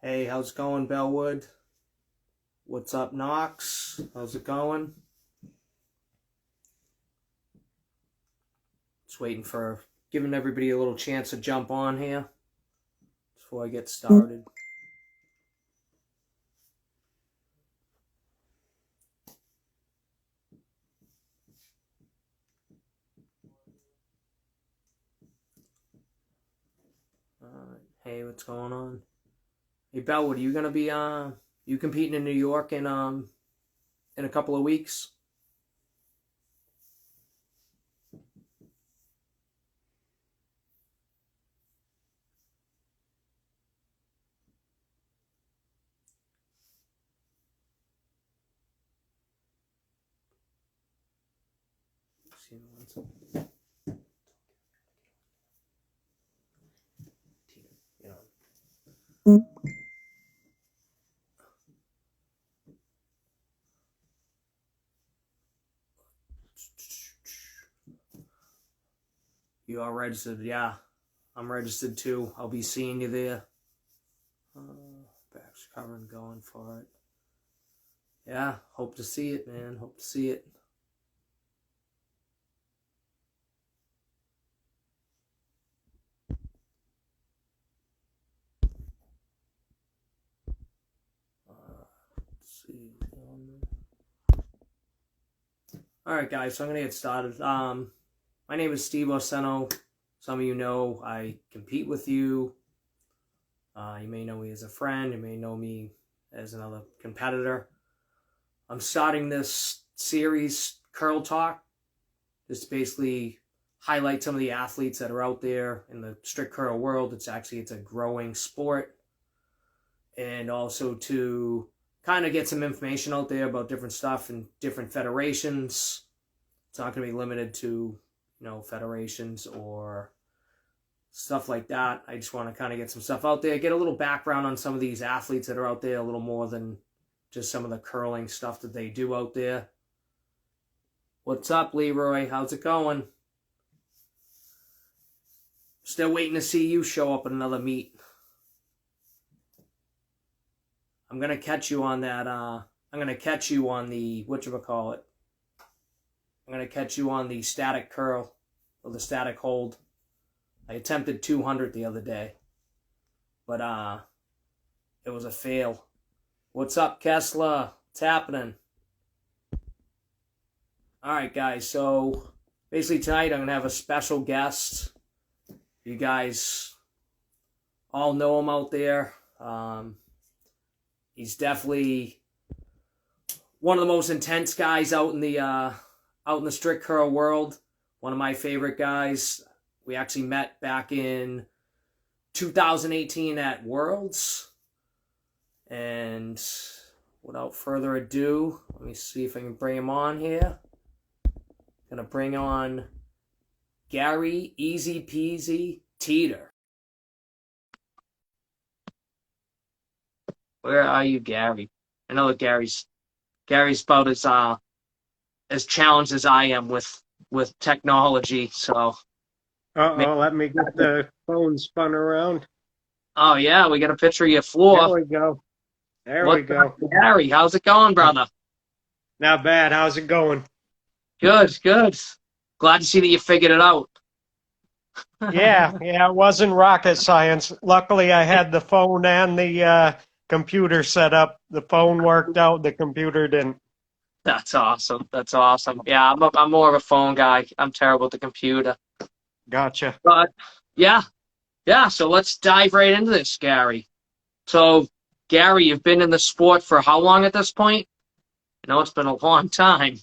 Hey, how's it going, Bellwood? What's up, Knox? How's it going? Just waiting for giving everybody a little chance to jump on here before I get started. Hey, what's going on? Hey, Bellwood, are you gonna be you competing in New York in a couple of weeks? You are registered? Yeah, I'm registered too. I'll be seeing you there. Back's covering, going for it. Yeah, hope to see it, man. Hope to see it. Let's see. All right, guys. So I'm gonna get started. My name is Steve Orseno. Some of you know I compete with you. You may know me as a friend. You may know me as another competitor. I'm starting this series, Curl Talk, just to basically highlight some of the athletes that are out there in the strict curl world. It's a growing sport. And also to kind of get some information out there about different stuff and different federations. It's not going to be limited to, federations or stuff like that. I just want to kind of get some stuff out there, get a little background on some of these athletes that are out there, a little more than just some of the curling stuff that they do out there. What's up, Leroy? How's it going? Still waiting to see you show up at another meet. I'm going to catch you on that. I'm going to catch you on the, whatchamacallit. I'm going to catch you on the static curl or the static hold. I attempted 200 the other day, but it was a fail. What's up, Kessler? What's happening? All right, guys. So basically tonight I'm going to have a special guest. You guys all know him out there. He's definitely one of the most intense guys out in the strict curl world. One of my favorite guys. We actually met back in 2018 at Worlds. And without further ado, let me see if I can bring him on here. Gonna bring on Gary Easy Peasy Teeter. Where are you, Gary? I know that Gary's about as challenged as I am with technology. So. Let me get the phone spun around. Oh yeah, we got a picture of your floor. There we go. We go. Gary, how's it going, brother? Not bad. How's it going? Good. Glad to see that you figured it out. Yeah, it wasn't rocket science. Luckily, I had the phone and the computer set up. The phone worked out, the computer didn't. That's awesome. Yeah, I'm more of a phone guy. I'm terrible with the computer. Gotcha. But yeah. So let's dive right into this, Gary. So, Gary, you've been in the sport for how long at this point? It's been a long time.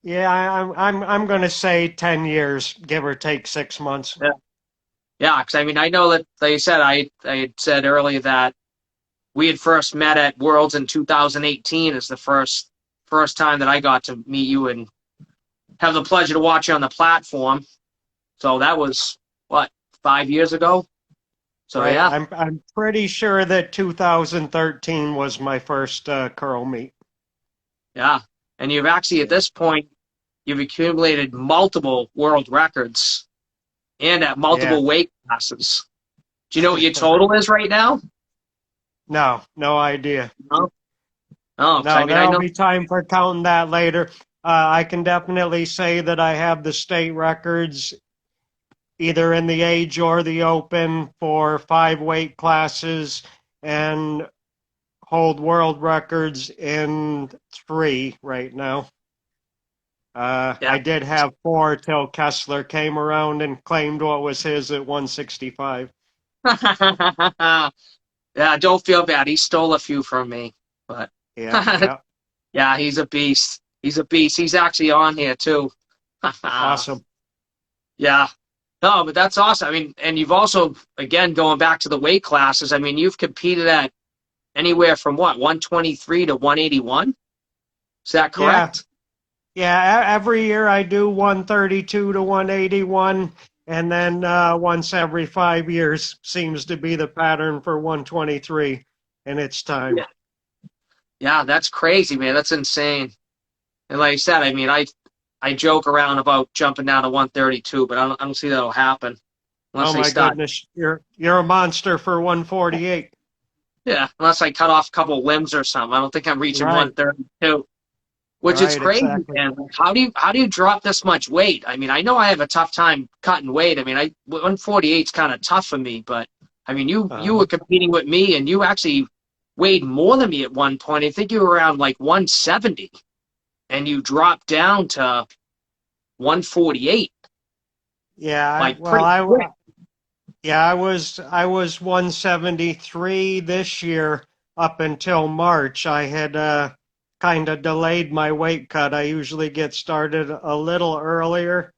Yeah, I'm going to say 10 years, give or take 6 months. Yeah, because I know that, like you said, I had said earlier that we had first met at Worlds in 2018 as the first time that I got to meet you and have the pleasure to watch you on the platform. So that was, 5 years ago? So right. Yeah. I'm pretty sure that 2013 was my first curl meet. Yeah. And you've actually, at this point, you've accumulated multiple world records and at multiple weight classes. Do you know what your total is right now? No, no idea. No, no, 'cause I No, mean I there'll know. be time for counting that later. I can definitely say that I have the state records either in the age or the open for 5 weight classes and hold world records in 3 right now. Yeah. I did have 4 till Kessler came around and claimed what was his at 165. Yeah, don't feel bad. He stole a few from me, but Yeah, yeah, yeah, he's a beast. He's a beast. He's actually on here too. awesome. Yeah. No, but that's awesome. I mean, and you've also, again, going back to the weight classes, I mean, you've competed at anywhere from what, 123 to 181? Is that Yeah, correct? yeah. Every year I do 132 to 181, and then once every 5 years seems to be the pattern for 123, and it's time. Yeah. Yeah, that's crazy, man. That's insane. And like I said, I mean, I joke around about jumping down to 132, but I don't see that'll happen unless Oh they my start. goodness, you're a monster for 148. Yeah, unless I cut off a couple limbs or something. I don't think I'm reaching Right, 132, which is right, crazy, exactly. man. How do you drop this much weight? I mean, I know I have a tough time cutting weight. I mean, I 148 is kind of tough for me, but I mean, you Uh, were competing with me, and you actually weighed more than me at one point. I think you were around like 170, and you dropped down to 148, yeah, like pretty quick. I was 173 this year up until March. I had kind of delayed my weight cut. I usually get started a little earlier,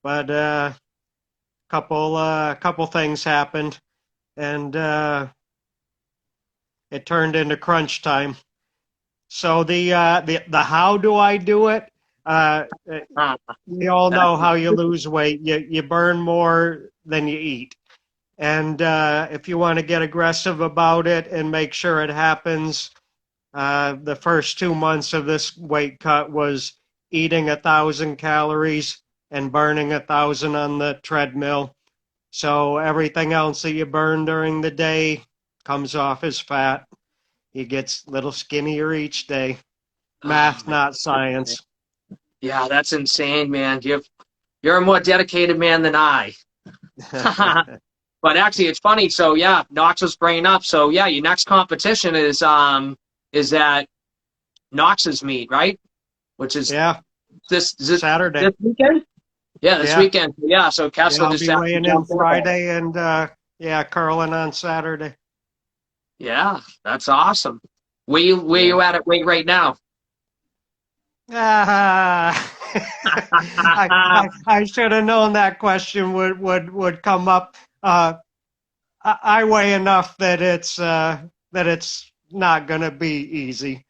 but couple things happened, and it turned into crunch time. So the how do I do it? Uh, Uh, we all that's know how you lose weight. You burn more than you eat. And if you want to get aggressive about it and make sure it happens, the first 2 months of this weight cut was eating 1,000 calories and burning 1,000 on the treadmill. So everything else that you burn during the day comes off as fat. You get a little skinnier each day. oh Math, man. not science. Yeah, that's insane, man. You're a more dedicated man than I. But actually, it's funny. So yeah, Knox was bringing up. So yeah, your next competition is at Knox's meet, right? Which is Yeah, this Saturday. weekend. Yeah, this Yeah, weekend. Yeah, so yeah. Kessler I'll just be has to weighing in jump in there. Friday and yeah, curling on Saturday. Yeah, that's awesome. Where you Yeah. at weight right now? Ah, I should have known that question would come up. I weigh enough that it's not gonna be easy,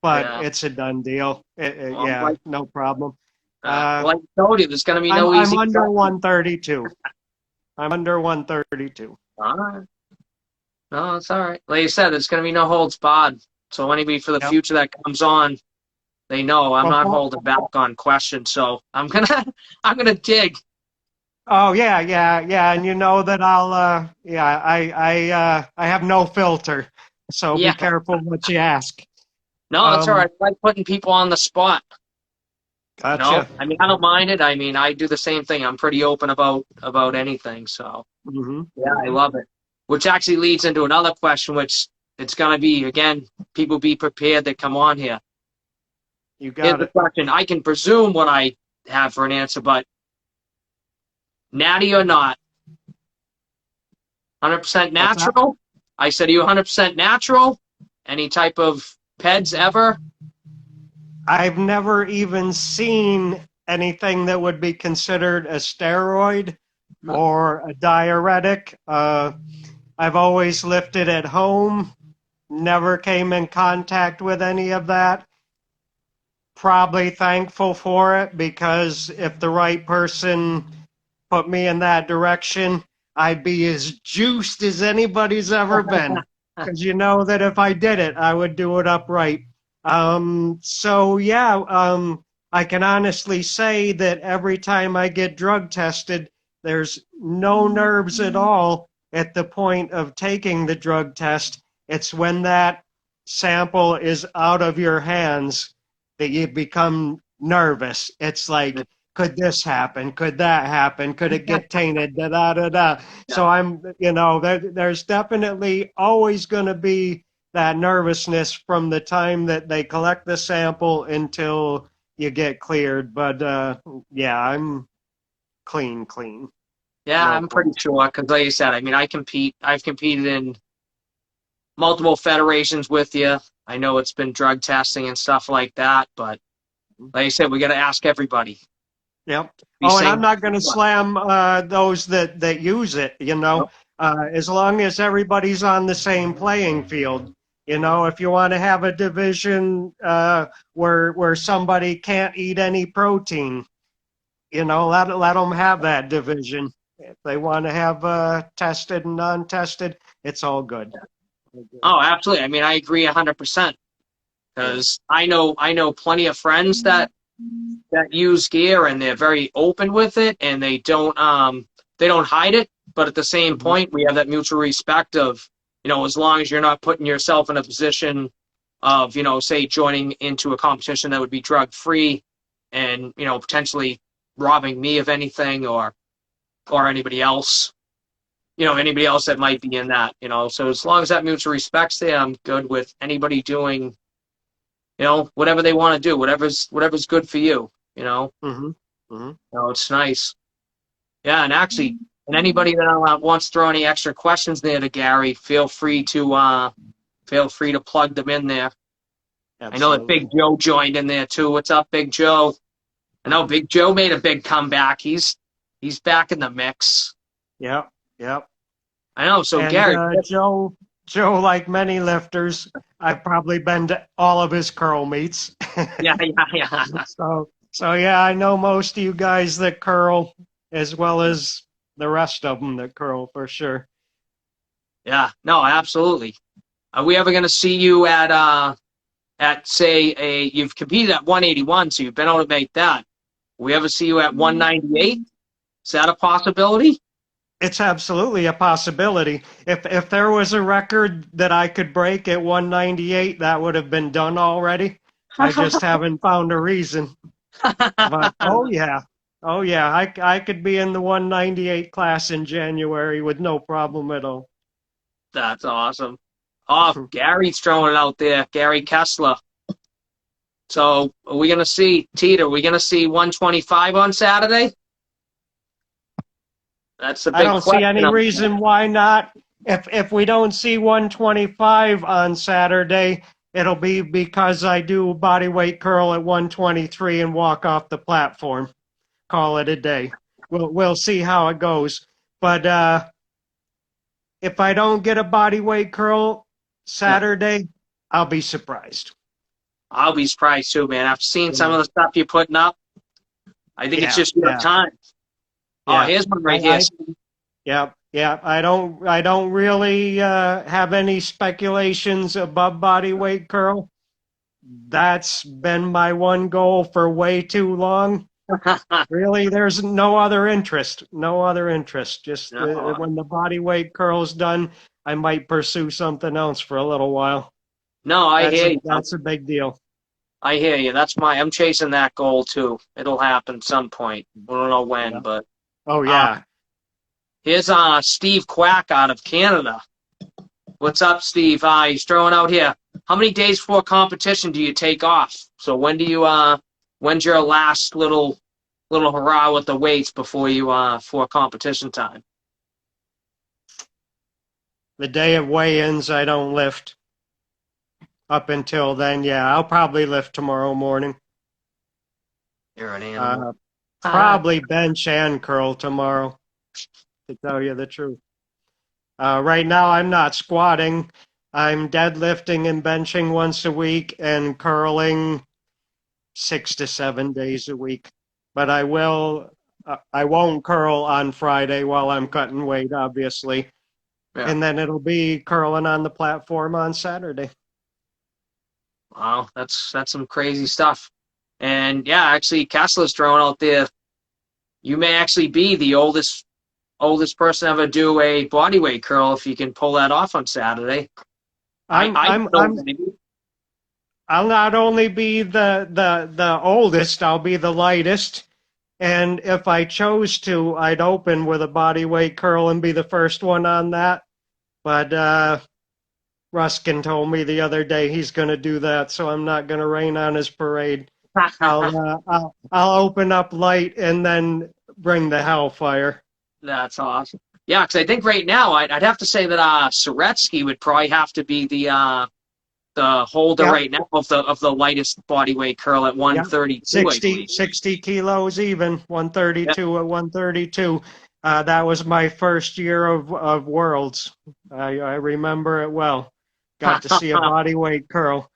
but Yeah. it's a done deal. Well, Yeah, no problem. Uh, like I told you, there's gonna be I'm no I'm easy under question. 132. I'm under 132. All right. No, it's all right. Like you said, there's gonna be no holds barred. So anybody for the Yep. future that comes on, they know I'm Well, not holding back on questions. So I'm gonna I'm gonna dig. oh yeah, yeah, yeah, and you know that I'll yeah, I have no filter, so be Yeah. careful what you ask. No, it's all right. Um, I like putting people on the spot. gotcha. I mean, I don't mind it. I mean, I do the same thing. I'm pretty open about anything. So Hmm. yeah, I Hmm. love it. Which actually leads into another question, which it's gonna be again, people be prepared that come on here. You Here's got the it. question. I can presume what I have for an answer, but natty or not, 100% What's that? natural? I said, are you 100% natural? Any type of peds ever? I've never even seen anything that would be considered a steroid or a diuretic. I've always lifted at home, never came in contact with any of that. Probably thankful for it because if the right person put me in that direction, I'd be as juiced as anybody's ever been. Because you know that if I did it, I would do it upright. So yeah, I can honestly say that every time I get drug tested, there's no nerves at all at the point of taking the drug test. It's when that sample is out of your hands that you become nervous. It's like, could this happen? Could that happen? Could it get tainted? Da da da da. Yeah. So there's definitely always going to be that nervousness from the time that they collect the sample until you get cleared. But yeah, I'm clean, clean. Yeah, No I'm pretty qualms. sure because, like you said, I mean, I compete. I've competed in multiple federations with you. I know it's been drug testing and stuff like that, but like I said, we got to ask everybody. Yep. Be Oh, and I'm saying, not going to slam those that use it. As long as everybody's on the same playing field. If you want to have a division where somebody can't eat any protein, let them have that division. If they want to have tested and non-tested, it's all good. All good. oh, absolutely. I mean, I agree 100% Yeah. because I know plenty of friends that use gear and they're very open with it and they don't hide it. But at the same Mhm. point, we have that mutual respect of, as long as you're not putting yourself in a position of, say joining into a competition that would be drug free and, potentially robbing me of anything or anybody else that might be in that. So as long as that mutual respect's there, I'm good with anybody doing, whatever they want to do, whatever's good for you, you know. Mhm. Mhm. It's nice. Yeah, and actually, and anybody that wants to throw any extra questions there to Gary, feel free to plug them in there. I know that Absolutely. Big Joe joined in there too. What's up, Big Joe? I know Big Joe made a big comeback. He's back in the mix. Yep. Yep. I know. So And Gary, Joe, like many lifters, I've probably been to all of his curl meets. yeah, yeah, yeah, So yeah, I know most of you guys that curl, as well as the rest of them that curl for sure. yeah. No, absolutely. Are we ever going to see you at say you've competed at 181, so you've been able to make that. Will we ever see you at 198? Is that a possibility? It's absolutely a possibility. If there was a record that I could break at 198, that would have been done already. I just haven't found a reason. But oh yeah, I could be in the 198 class in January with no problem at all. That's awesome. Oh, Gary's throwing it out there. Gary Kessler. So are we gonna see Teeter? Are we gonna see 125 on Saturday? That's a I big don't see question. any reason why not. If we don't see 125 on Saturday, it'll be because I do body weight curl at 123 and walk off the platform. Call it a day. We'll see how it goes. But if I don't get a body weight curl Yeah, Saturday, I'll be surprised. I'll be surprised too, man. After seeing some Yeah, of the stuff you're putting up, I think it's yeah, just your yeah. time. Oh, Yeah. here's one right here. I yeah, yeah. I don't really have any speculations above body weight curl. That's been my one goal for way too long. Really, there's no other interest. No other interest. Just No, when the body weight curl's done, I might pursue something else for a little while. no, I That's hear a you. that's a big deal. I hear you. I'm chasing that goal too. It'll happen some point. We don't know when, Yeah. but Oh uh, yeah. here's Steve Quack out of Canada. What's up, Steve? He's throwing out here. How many days before competition do you take off? So when's your last little hurrah with the weights before you for competition time? The day of weigh-ins, I don't lift. Up until then, yeah, I'll probably lift tomorrow morning. You're an animal. Uh, Probably bench and curl tomorrow, to tell you the truth. Right now, I'm not squatting. I'm deadlifting and benching once a week and curling 6 to 7 days a week. But I won't curl on Friday while I'm cutting weight, obviously. Yeah. And then it'll be curling on the platform on Saturday. Wow, that's some crazy stuff. And yeah, actually, Kessler's throwing out there. You may actually be the oldest person ever do a bodyweight curl if you can pull that off on Saturday. I'm I I'm don't know, I'm maybe. I'll not only be the oldest, I'll be the lightest. And if I chose to, I'd open with a body weight curl and be the first one on that. But Ruskin told me the other day he's going to do that, so I'm not going to rain on his parade. I'll open up light and then bring the hellfire. That's awesome. Yeah, because I think right now I'd have to say that Soretsky would probably have to be the holder Yep, right now of the lightest body weight curl at yep. 132, I believe. 60 kilos even, Yep. 132 at 132. That was my first year of Worlds. I remember it well. Got to see a body weight curl.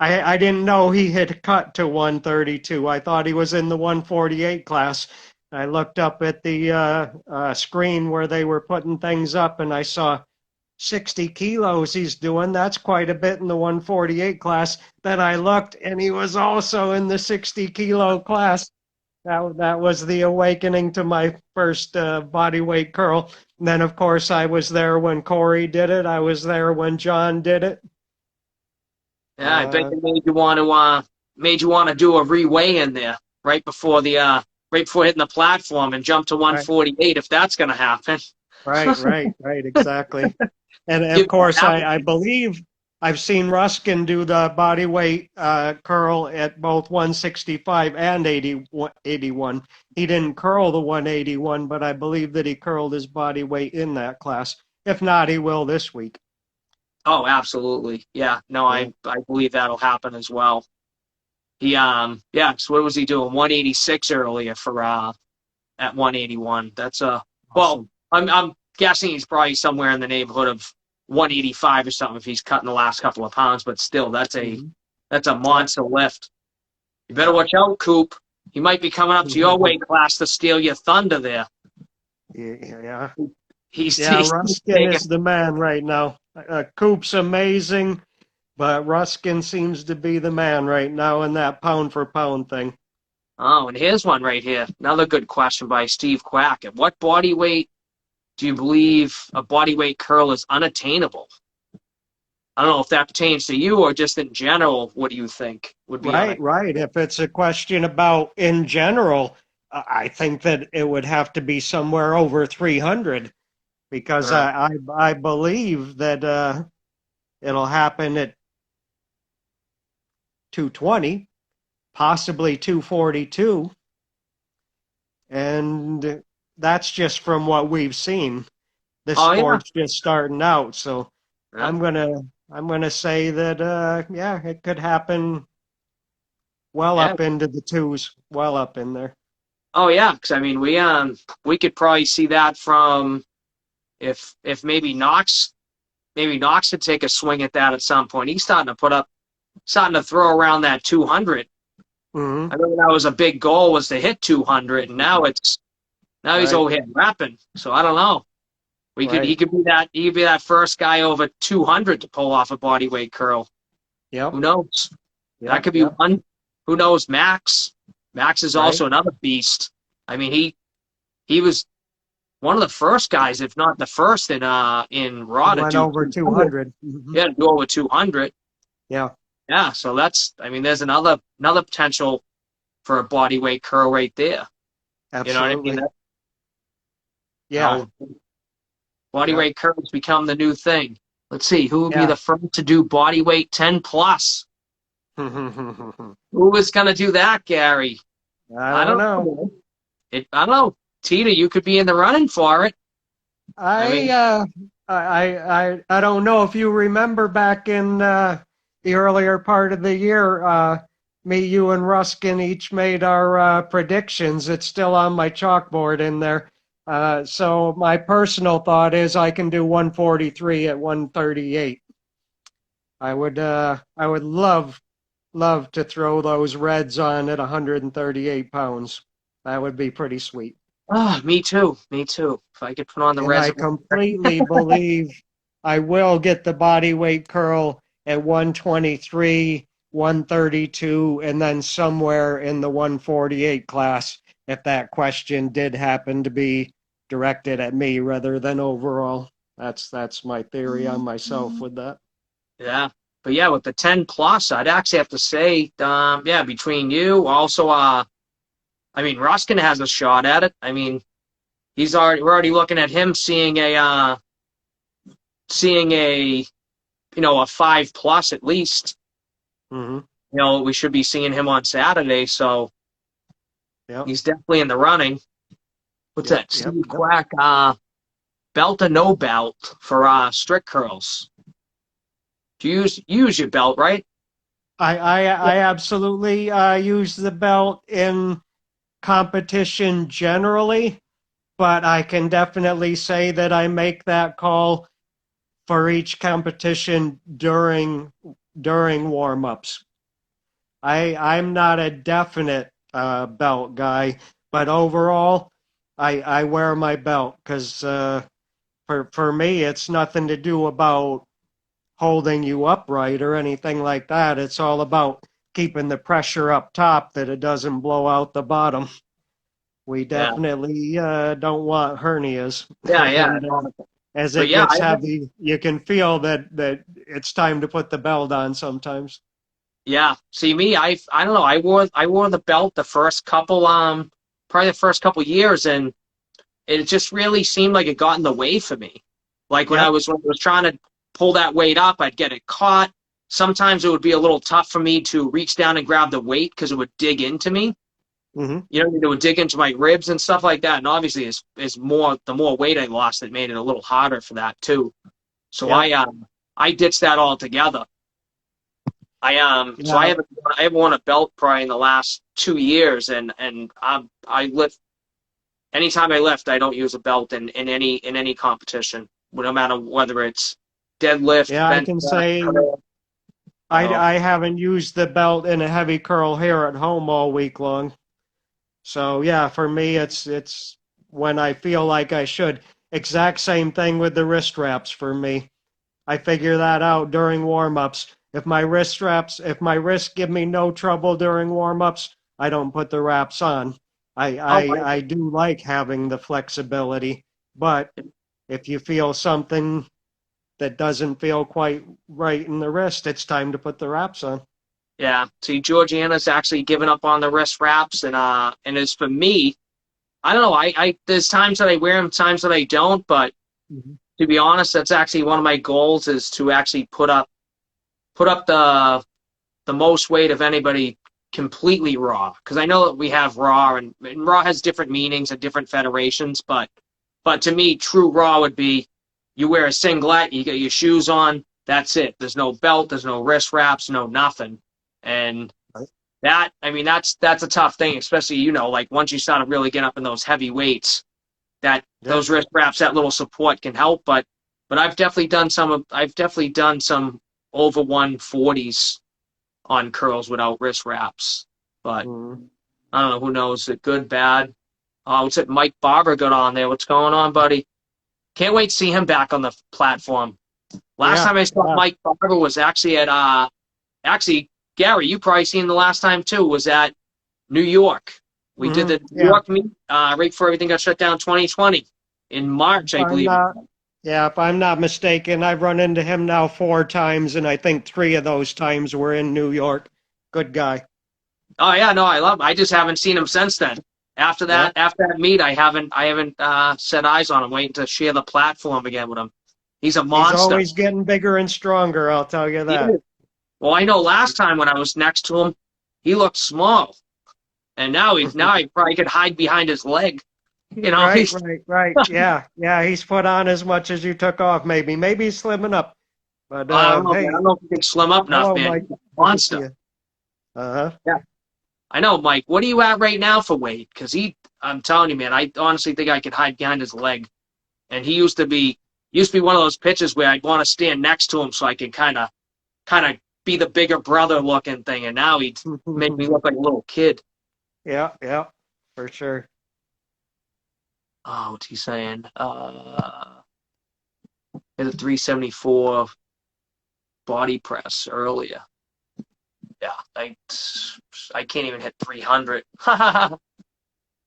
I didn't know he had cut to 132. I thought he was in the 148 class. I looked up at the screen where they were putting things up, and I saw 60 kilos he's doing. That's quite a bit in the 148 class. Then I looked, and he was also in the 60 kilo class. That was the awakening to my first body weight curl. And then, of course, I was there when Corey did it. I was there when John did it. Yeah, I bet Uh, they made you want to do a reweigh in there right before hitting the platform and jump to right, 148 if that's going to happen. right, exactly. And of Give that course, happen. I believe I've seen Ruskin do the body weight curl at both 165 and 81. He didn't curl the 181, but I believe that he curled his body weight in that class. If not, he will this week. Oh, absolutely. Yeah, no, Yeah. I believe that'll happen as well. He yeah, so what was he doing? 186 earlier for at 181. That's well, Awesome. I'm guessing he's probably somewhere in the neighborhood of 185 or something if he's cutting the last couple of pounds, but still Mhm. that's a Yep. monster lift. You better watch out, Coop. He might be coming up to your weight class to steal your thunder there. Yeah. Yeah, He's Ruskin taking. is the man right now. Coop's amazing, but Ruskin seems to be the man right now in that pound for pound thing. Oh, and here's one right here. Another good question by Steve Quack. At what body weight do you believe a body weight curl is unattainable? I don't know if that pertains to you or just in general. What do you think would be Right, right. If it's a question about in general, I think that it would have to be somewhere over 300 because unattainable? I believe that it'll happen at 220, possibly 242, and that's just from what we've seen. This Oh yeah, sport's just starting out, so yeah, I'm gonna I'm gonna say that yeah, it could happen well yeah. up into the twos, well up in there. Oh yeah, because I mean we could probably see that from if maybe Knox could take a swing at that at some point. He's starting to throw around that 200. Hmm. I remember that was a big goal was to hit 200, and now he's Right, over here rapping. So I don't know. right. He could be that first guy over 200 to pull off a body weight curl. Who Yep, knows? That yep, could be yep. one. Who knows? Max is Right. also another beast. I mean he was one of the first guys, if not the first in He Raw to went do over 200. 200. Hmm. Yeah, to do over 200. Yeah, Yeah, so that's I mean there's another potential for a body weight curl right there. You know what I mean? absolutely. Yeah, How body yep. weight curls become the new thing. Let's see, who would be Yeah. the first to do body weight 10 plus? I Who was gonna do that, Gary? I don't don't know. know. I don't know. Teeter, you could be in the running for it. I I mean, uh I don't know if you remember back in the earlier part of the year, me, you, and Ruskin each made our predictions. It's still on my chalkboard in there. So my personal thought is I can do 143 at 138. I would love to throw those reds on at 138 pounds. That would be pretty sweet. oh, me too. Me too. If I could put on the And I reservoir. completely believe I will get the body weight curl at 123, 132, and then somewhere in the 148 class if that question did happen to be directed at me rather than overall. That's my theory on myself with that. Yeah. But yeah, with the 10 plus, I'd actually have to say, yeah, between you, also, I mean, Ruskin has a shot at it. I mean, we're already looking at him seeing a 5 plus at least. Hmm. We should be seeing him on Saturday, so Yep. he's definitely in the running. What's Yep. that? Yep. Steve Yep. Quack, belt or no belt for strict curls? Do you use your belt, right? I absolutely use the belt in competition generally, but I can definitely say that I make that call for each competition during warm-ups. I'm not a definite belt guy, but overall, I wear my belt because for me, it's nothing to do about holding you upright or anything like that. It's all about keeping the pressure up top that it doesn't blow out the bottom. We Yeah, definitely don't want hernias, yeah, yeah. and as But it yeah, gets heavy, you can feel that it's time to put the belt on sometimes. yeah. See me, I don't know. I wore the belt the first couple probably the first couple years, and it just really seemed like it got in the way for me. Like when I Yep. was when I was trying to pull that weight up, I'd get it caught. Sometimes it would be a little tough for me to reach down and grab the weight because it would dig into me. Hmm. It would dig into my ribs and stuff like that. And obviously, is more the more weight I lost, it made it a little harder for that too. So Yep. I ditched that altogether. So Yeah. I haven't worn a belt probably in the last 2 years, and I lift anytime I lift, I don't use a belt in any competition, no matter whether it's deadlift, Yeah. I bench can press, say curl. I haven't used the belt in a heavy curl here at home all week long. So yeah, for me, it's when I feel like I should. Exact same thing with the wrist wraps for me. I figure that out during warm-ups. If my wrists give me no trouble during warm-ups, I don't put the wraps on. I, Oh I, I do like having the flexibility, but if you feel something that doesn't feel quite right in the wrist, it's time to put the wraps on. yeah. See, Georgiana's actually given up on the wrist wraps, and as for me, I don't know. I there's times that I wear them, times that I don't. But Mhm. to be honest, that's actually one of my goals is to actually put up the most weight of anybody completely raw. Because I know that we have raw, and raw has different meanings at different federations. But to me, true raw would be you wear a singlet, you get your shoes on, that's it. There's no belt, there's no wrist wraps, no nothing. And Right. I mean, that's a tough thing, especially like once you start to really get up in those heavy weights, that Yeah. those wrist wraps, that little support can help. But I've definitely done some over 140s on curls without wrist wraps. But Mhm. I don't know, who knows? Is it good, bad? What's it? Mike Barber got on there. What's going on, buddy? Can't wait to see him back on the platform. Last Yeah. time I saw Yeah. Mike Barber was actually at actually Gary, you probably seen the last time too, was at New York. We did Mhm. the New Yeah. York meet right before everything got shut down 2020 in March, If I I'm believe. not, yeah, if I'm not mistaken, I've run into him now 4 times, and I think three of those times were in New York. Good guy. Oh yeah, no, I love him. I just haven't seen him since then. Yep. After that meet, I haven't set eyes on him. Waiting to share the platform again with him. He's a He's monster. always getting bigger and stronger, I'll tell you He that. is. Well, I know last time when I was next to him, he looked small, and now he probably could hide behind his leg. Right, He's right, right. Yeah, yeah, he's put on as much as you took off, maybe. Maybe he's slimming up. But I don't know, man. I hey, don't know if he can slim up enough, hello, man. Mike. He's a Good to see monster. you. Uh-huh. Yeah, I know, Mike. What are you at right now for weight? Because I'm telling you, man, I honestly think I could hide behind his leg. And he used to be one of those pitches where I'd want to stand next to him so I could kind of be the bigger brother looking thing. And now he'd make me look like a little kid. Yeah, yeah, for sure. Oh, what's he saying? Hit a 374 body press earlier. Yeah, I can't even hit 300.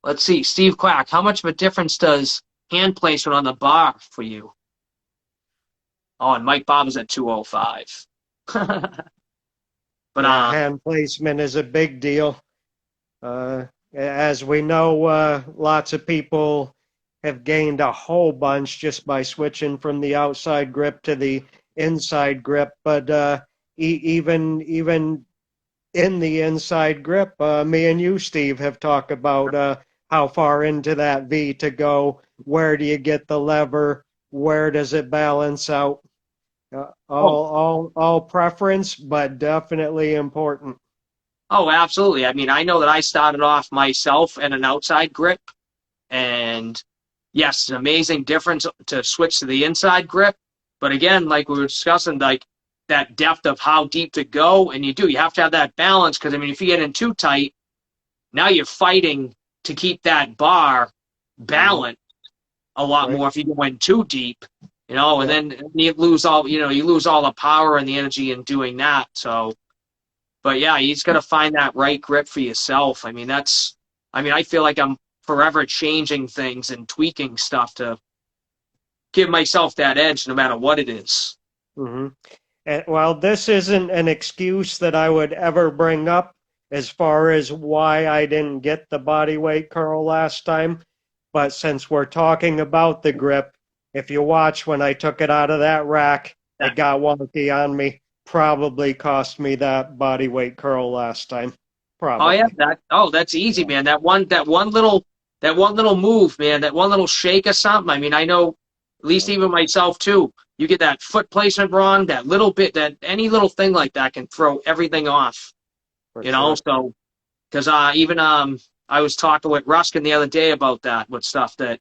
Let's see, Steve Quack. How much of a difference does hand placement on the bar for you? Oh, and Mike Bob is at 205. But Yeah, hand placement is a big deal. As we know, lots of people have gained a whole bunch just by switching from the outside grip to the inside grip. But even in the inside grip, me and you, Steve, have talked about how far into that V to go. Where do you get the lever? Where does it balance out? oh, All preference, but definitely important. oh, absolutely. I mean, I know that I started off myself in an outside grip, and yes, an amazing difference to switch to the inside grip. But again, like we were discussing, like that depth of how deep to go, and you have to have that balance because I mean, if you get in too tight, now you're fighting to keep that bar Mhm. balanced a lot Right? more if you go in too deep, and Yep. then you lose all the power and the energy in doing that. So, but yeah, you just got to find that right grip for yourself. I mean, I feel like I'm forever changing things and tweaking stuff to give myself that edge no matter what it is. hmm And while this isn't an excuse that I would ever bring up as far as why I didn't get the body weight curl last time, but since we're talking about the grip, if you watch when I took it out of that rack, Yeah. it got wonky on me. Probably cost me that body weight curl last time. Oh yeah, Probably. that's easy, Yeah. man. That one little move, man, that one little shake or something. I mean, I know at least Yeah. even myself too. You get that foot placement wrong, that little bit, that any little thing like that can throw everything off. For sure. So because even I was talking with Ruskin the other day about that with stuff that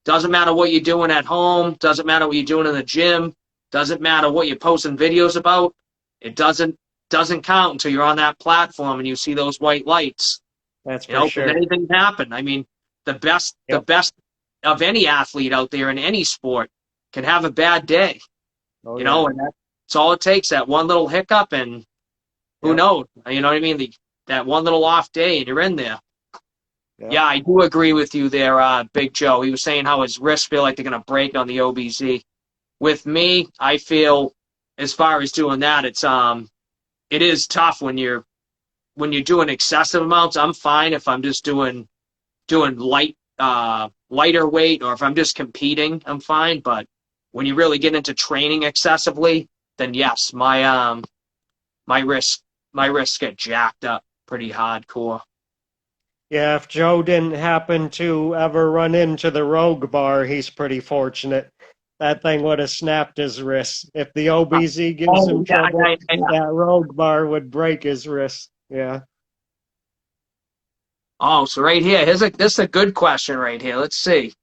doesn't matter what you're doing at home, doesn't matter what you're doing in the gym, doesn't matter what you're posting videos about. It doesn't count until you're on that platform and you see those white lights. That's for Because sure. anything can happen. I mean, the Yep. best of any athlete out there in any sport can have a bad day. Oh yeah. And that's all it takes. That one little hiccup, and who Yep. knows? You know what I mean? That one little off day, and you're in there. Yep. Yeah, I do agree with you there, Big Joe. He was saying how his wrists feel like they're going to break on the OBZ. With me, I feel as far as doing that, it is tough when you're doing excessive amounts. I'm fine if I'm just doing lighter weight, or if I'm just competing, I'm fine. But when you really get into training excessively, then yes, my wrists my wrists get jacked up pretty hardcore. Yeah, if Joe didn't happen to ever run into the Rogue bar, he's pretty fortunate. That thing would have snapped his wrist. If the OBZ gives Oh him yeah, trouble, yeah, yeah. that Rogue bar would break his wrist. Yeah. Oh, so right here, this is a good question right here. Let's see.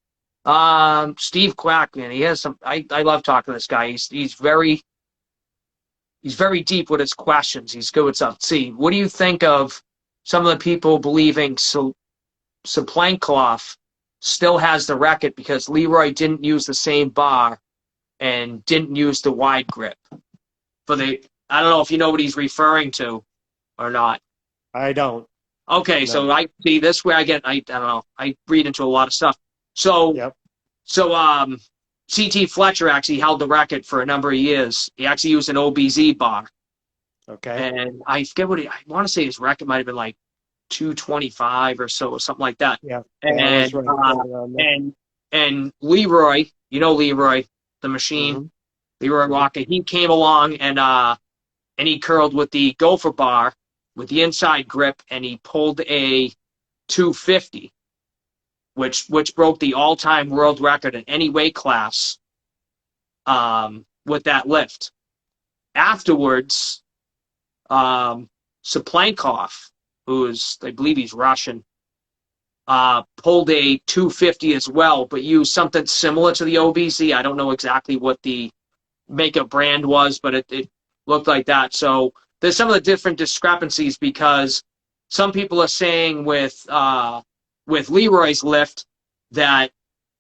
Steve Quack, man, he has some. I love talking to this guy. He's very deep with his questions. He's good with stuff. Let's see, what do you think of some of the people believing Saplankov still has the record because Leroy didn't use the same bar and didn't use the wide grip for the. I don't know if you know what he's referring to or not. I don't. Okay, No. so I see this where I don't know. I read into a lot of stuff. So Yep. so CT Fletcher actually held the record for a number of years. He actually used an OBZ bar. Okay. And I forget I want to say his record might have been like 225 or so, or something like that. Yeah. Yeah, I was And right there on there. and Leroy, Leroy, the machine, Mm-hmm. Leroy Mm-hmm. Walker, he came along and he curled with the gopher bar with the inside grip, and he pulled a 250, which broke the all-time world record in any weight class with that lift. Afterwards, Saplankov, I believe he's Russian, pulled a 250 as well, but used something similar to the OBZ. I don't know exactly what the makeup brand was, but it looked like that. So there's some of the different discrepancies because some people are saying with Leroy's lift that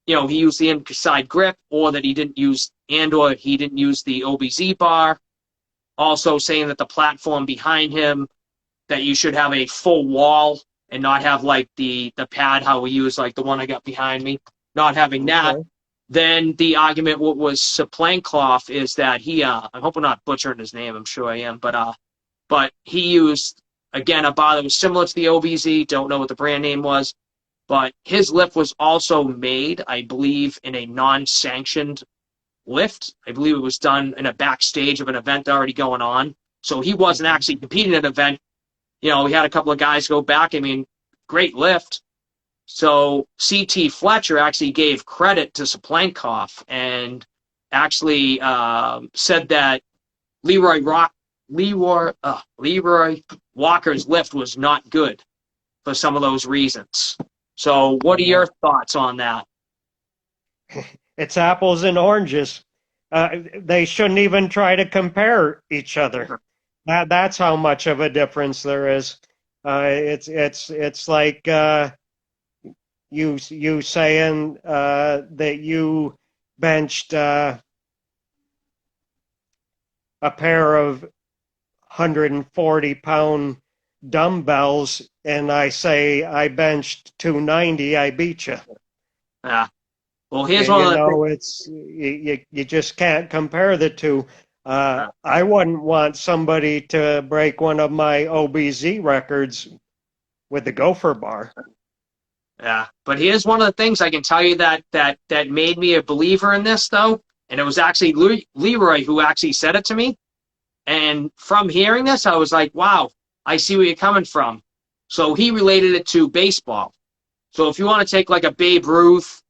he used the inside grip, or that he didn't use the OBZ bar. Also saying that the platform behind him, that you should have a full wall and not have like the pad how we use like the one I got behind me. Not having that, Okay. then the argument what was Saplankov is that he, I'm hoping I'm not butchering his name, I'm sure I am, but he used, again, a bar that was similar to the OBZ, don't know what the brand name was, but his lift was also made, I believe, in a non-sanctioned lift. I believe it was done in a backstage of an event already going on. So he wasn't actually competing in an event. We had a couple of guys go back. I mean, great lift. So C.T. Fletcher actually gave credit to Saplankov and actually said that Leroy Walker's lift was not good for some of those reasons. So what are your thoughts on that? It's apples and oranges. They shouldn't even try to compare each other. That's how much of a difference there is. It's like you saying that you benched a pair of 140-pound dumbbells, and I say I benched 290. I beat you. Yeah. Well, here's one of the things. You just can't compare the two. I wouldn't want somebody to break one of my OBZ records with the gopher bar. Yeah, but here's one of the things I can tell you that made me a believer in this, though, and it was actually Leroy who actually said it to me. And from hearing this, I was like, wow, I see where you're coming from. So he related it to baseball. So if you want to take like a Babe Ruth,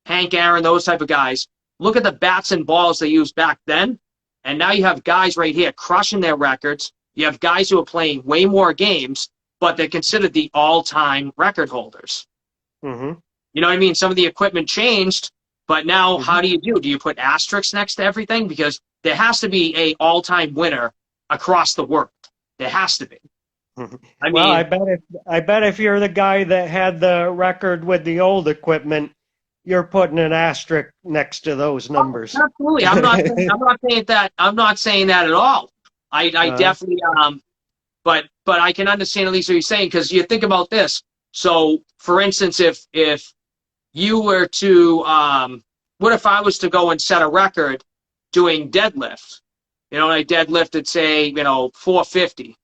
Hank Aaron, those type of guys, look at the bats and balls they used back then. And now you have guys right here crushing their records. You have guys who are playing way more games, but they're considered the all-time record holders. Mm-hmm. You know what I mean? Some of the equipment changed, but now how do you do? Do you put asterisks next to everything? Because there has to be a all-time winner across the world. There has to be. I bet if you're the guy that had the record with the old equipment, you're putting an asterisk next to those numbers. Oh, absolutely. I'm not saying that at all. I definitely but I can understand at least what you're saying, because you think about this. So for instance, if you were to what if I was to go and set a record doing deadlift? I deadlifted, say, 450,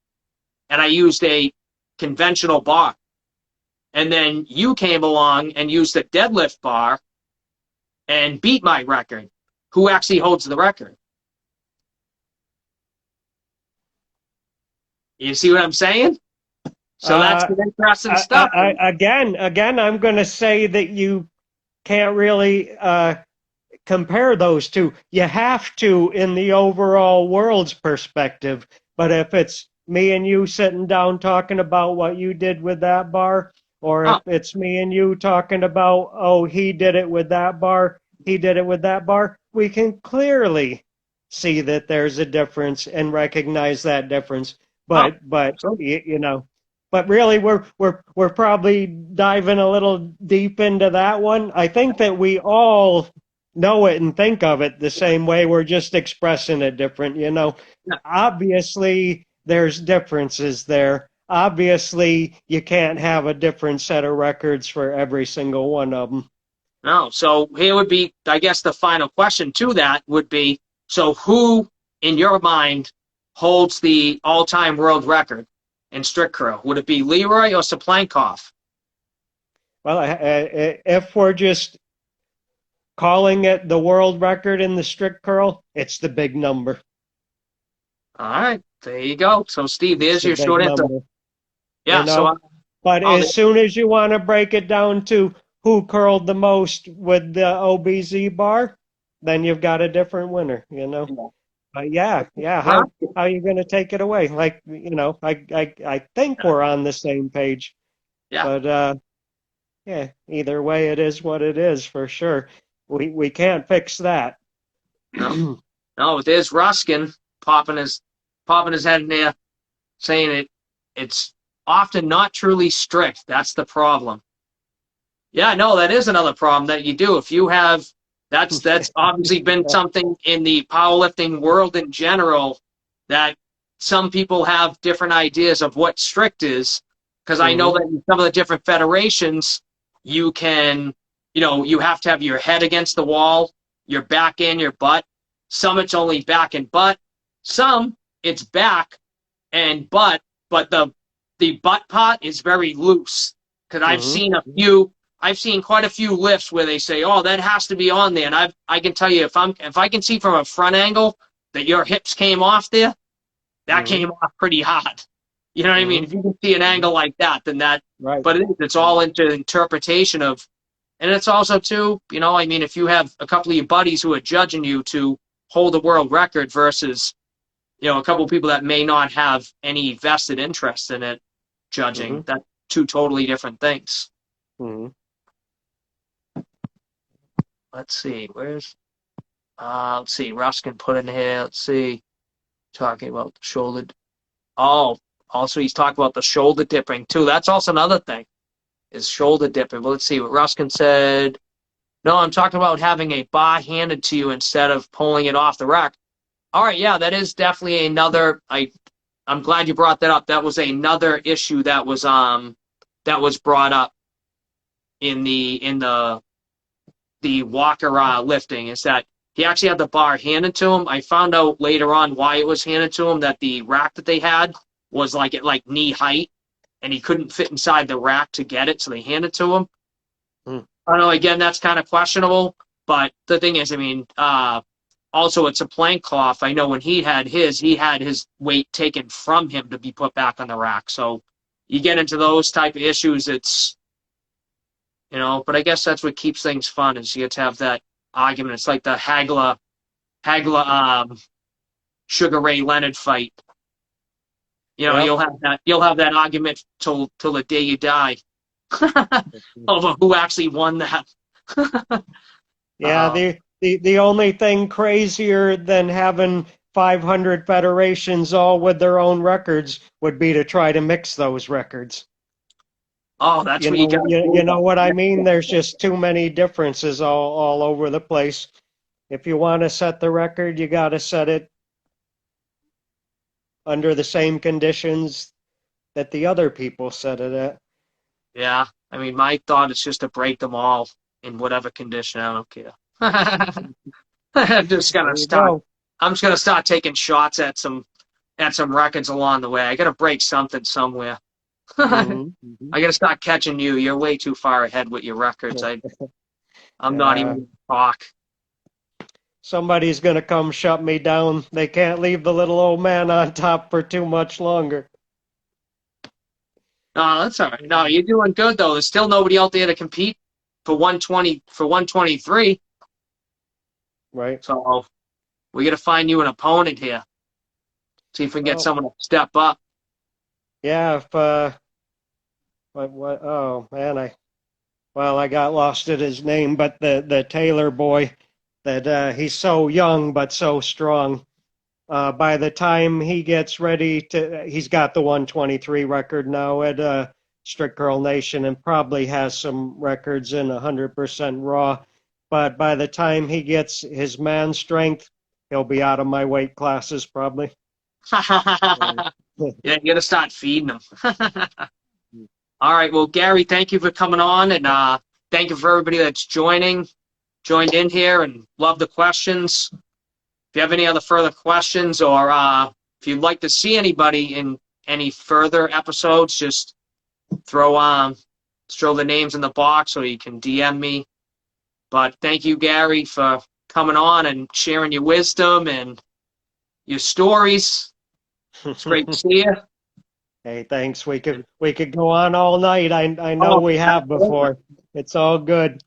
and I used a conventional bar. And then you came along and used the deadlift bar and beat my record. Who actually holds the record? You see what I'm saying? So that's some interesting stuff. Again, I'm going to say that you can't really compare those two. You have to in the overall world's perspective. But if it's me and you sitting down talking about what you did with that bar, or if it's me and you talking about, oh, he did it with that bar, he did it with that bar, we can clearly see that there's a difference and recognize that difference. But really we're probably diving a little deep into that one. I think that we all know it and think of it the same way. We're just expressing it different, Obviously, there's differences there. Obviously, you can't have a different set of records for every single one of them. No. So here would be, I guess, the final question to that would be, so who, in your mind, holds the all-time world record in strict curl? Would it be Leroy or Saplankov? Well, if we're just calling it the world record in the strict curl, it's the big number. All right, there you go. So, Steve, there's your short answer. Yeah. But as soon as you want to break it down to who curled the most with the OBZ bar, then you've got a different winner. But yeah. How are you going to take it away? Like, I think we're on the same page. Yeah. But either way, it is what it is for sure. We can't fix that. No, there's Ruskin popping his head in there, saying it's often not truly strict. That's the problem. Yeah, no, that is another problem that you do. If you have, that's obviously been something in the powerlifting world in general, that some people have different ideas of what strict is. Because I know that in some of the different federations, you can you have to have your head against the wall, your back and your butt. Some it's only back and butt. Some it's back and butt, but the butt part is very loose. Because I've seen quite a few lifts where they say, "Oh, that has to be on there," and I can tell you if I can see from a front angle that your hips came off there, that came off pretty hard. You know what I mean? If you can see an angle like that, then that. Right. But it's all into interpretation of, and it's also too, I mean, if you have a couple of your buddies who are judging you to hold a world record versus, a couple of people that may not have any vested interest in it judging, that's two totally different things. Let's see, let's see, Ruskin put in here, let's see, talking about the shoulder. Oh, also he's talking about the shoulder dipping too. That's also another thing, is shoulder dipping. But let's see what Ruskin said. No, I'm talking about having a bar handed to you instead of pulling it off the rack. All right, yeah, that is definitely another. I'm glad you brought that up. That was another issue that was brought up in the Walker lifting, is that he actually had the bar handed to him. I found out later on why it was handed to him, that the rack that they had was like at knee height, and he couldn't fit inside the rack to get it, so they handed it to him. I don't know, again, that's kind of questionable, but the thing is, I mean, also it's a plank cloth. I know when he had his weight taken from him to be put back on the rack. So you get into those type of issues, it's, but I guess that's what keeps things fun, is you get to have that argument. It's like the Hagler, Sugar Ray Leonard fight. You'll have that argument till the day you die over who actually won that. Yeah, the only thing crazier than having 500 federations all with their own records would be to try to mix those records. Oh, that's what you know what I mean? There's just too many differences all over the place. If you want to set the record, you got to set it under the same conditions that the other people set it at. Yeah, I mean, my thought is just to break them all in whatever condition. I don't care. I'm just gonna start. I'm just gonna start taking shots at some records along the way. I gotta break something somewhere. I gotta start catching you. You're way too far ahead with your records. I'm not even gonna talk. Somebody's gonna come shut me down. They can't leave the little old man on top for too much longer. No, that's all right. No, you're doing good though. There's still nobody out there to compete for 123. Right. So we got to find you an opponent here. See if we can get someone to step up. Yeah. If what? Oh man, I got lost at his name, but the Taylor boy, that he's so young but so strong. By the time he gets ready he's got the 123 record now at Strict Girl Nation, and probably has some records in 100% Raw. But by the time he gets his man strength, he'll be out of my weight classes probably. Yeah, you got to start feeding him. All right. Well, Gary, thank you for coming on, and thank you for everybody that's joined in here, and love the questions. If you have any other further questions, or if you'd like to see anybody in any further episodes, just throw the names in the box, or you can DM me. But thank you, Gary, for coming on and sharing your wisdom and your stories. It's great to see you. Hey, thanks. We could go on all night. I know we have before. It's all good.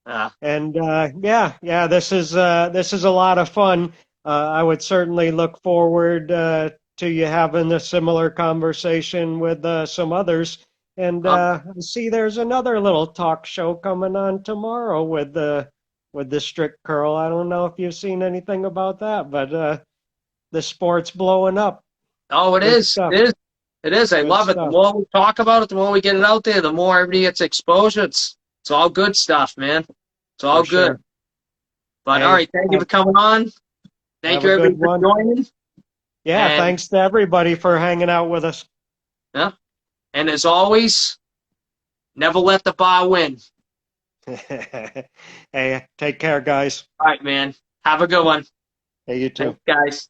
And this is a lot of fun. I would certainly look forward to you having a similar conversation with some others. And see, there's another little talk show coming on tomorrow with the Strict Curl. I don't know if you've seen anything about that, but the sport's blowing up. Oh, it is. Stuff. It is. I love it. The more we talk about it, the more we get it out there, the more everybody gets exposure. It's all good stuff, man. It's all good. Sure. But all right, thank you for coming on. Thank you, everybody, for joining. Yeah, and thanks to everybody for hanging out with us. Yeah. And as always, never let the bar win. Hey, take care, guys. All right, man. Have a good one. Hey, you too. Thanks, guys.